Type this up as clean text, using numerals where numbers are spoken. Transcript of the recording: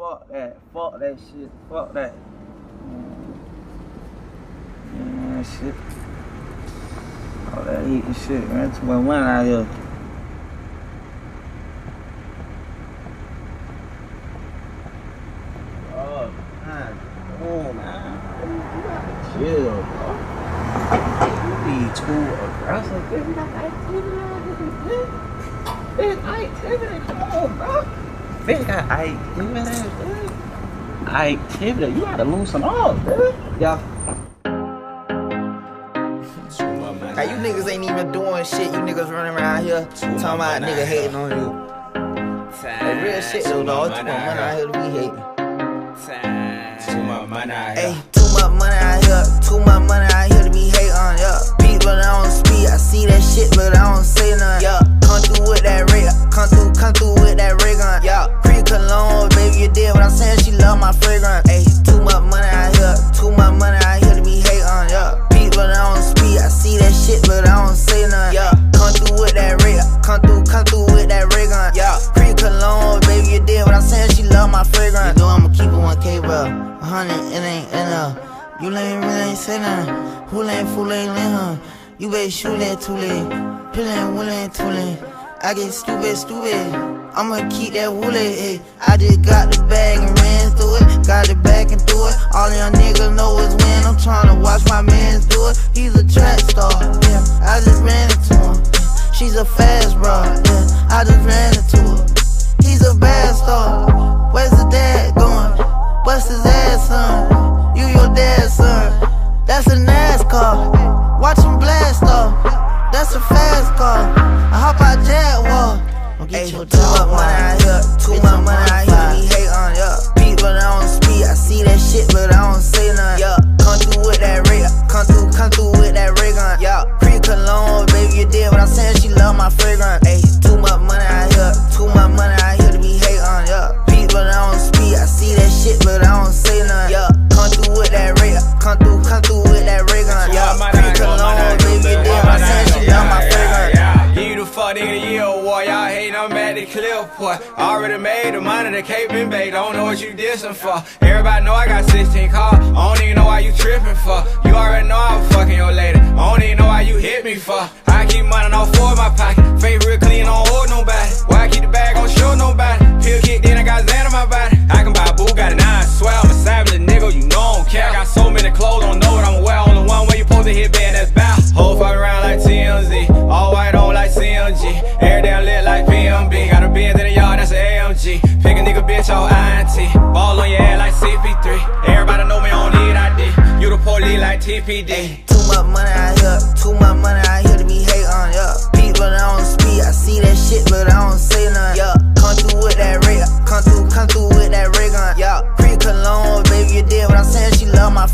fuck that shit, fuck that. Man, shit. All that eating shit, man. Too much money out here. Oh, man. Come on, man. You gotta chill, bro. You be too aggressive, bitch. We got activity out here, bitch. Bitch, activity, come on, bro. Bitch got activity, bitch. Activity, you gotta loosen up, bitch. Yeah. Hey, you niggas ain't even doing shit. You niggas running around here talking about nigga hating on you. Hey, real shit though, dog. Too much money out here to be hating. Too much money out here. Hey, too much money out here. Too much money out here to be hating on. Yeah, beat but I don't speak. I see that shit but I don't say nothing. Yeah, come through with that rig. Come through with that rig on. Yeah, pre-cologne, baby, you did what I'm saying. She love my fragrance. Hey, too much money out here. Too much money out here to be hating on. Yeah. But I don't speak, I see that shit, but I don't say nothing. Yeah, come through with that rig, come through with that rig on. Yeah, pre-cologne, baby, you did what I'm saying. She love my fragrance. You know I'ma keep it 1K, bro. 100, it ain't enough. You really ain't say nothing. Who ain't fool ain't in her. You better shoot that too late. Pill ain't wool ain't too late. I get stupid. I'ma keep that woolly, ayy. I just got the bag and ran through it. Got it back and through it. All y'all niggas know is when I'm tryna watch my mans do it. He's a track star, yeah. I just ran into him. She's a fast broad, yeah. I just ran into her. He's a bad star. Where's the dad going? What's his ass, son? You your dad's son. That's a NASCAR. Watch him blast off. That's a fast car. I hop out Jaguar. Hey, too much money out here, too much money out here, we hate on, yeah. Beat but I don't speak, I see that shit but I don't say nothing, yeah. Come through with that rig, come through with that rig on, yeah. Pre-cologne, baby, you did what I'm saying, she love my fragrance. Hey, too much money out here, too much money out here to be hate on, yeah. Beat but I don't speak, I see that shit but I don't say nothing, yeah. Come through with that rig, come through with that rig on, yeah. Pre-cologne, baby, you did what I'm saying, she love my fragrance. Give you the fuck nigga the year award, y'all hatin', I'm at the clip, boy. Already made the money, the cake been baked, don't know what you dissing for. Everybody know I got 16 cars, I don't even know why you tripping for. You already know I was fucking your lady, I don't even know why you hit me for. I keep money all four in my pocket, face real clean, don't hold nobody. Why I keep the bag, don't show nobody. Pill kicked in, I got Xan in my body. I can buy a Bugatti, now I swear I'm a savage nigga, you know I don't care. I got so many clothes, don't know what I'm wear. Only one way you supposed to hit band, that's bounce. Whole fuck around like TMZ, all white on like CMG. Every day I lit like PMB. Got a Benz in the yard, that's an AMG. Pick a nigga bitch on INT. Ball on your head like CP3. Everybody know me, I don't need ID. You the police like TPD. Ay, too much money out here, too much money out here to be hate on, yeah. Beat but I don't speak, I see that shit but I don't say nothing, yeah. Come through with that rig, come through with that rig on, yeah. Pre-cologne, baby, you did what I'm saying, she love my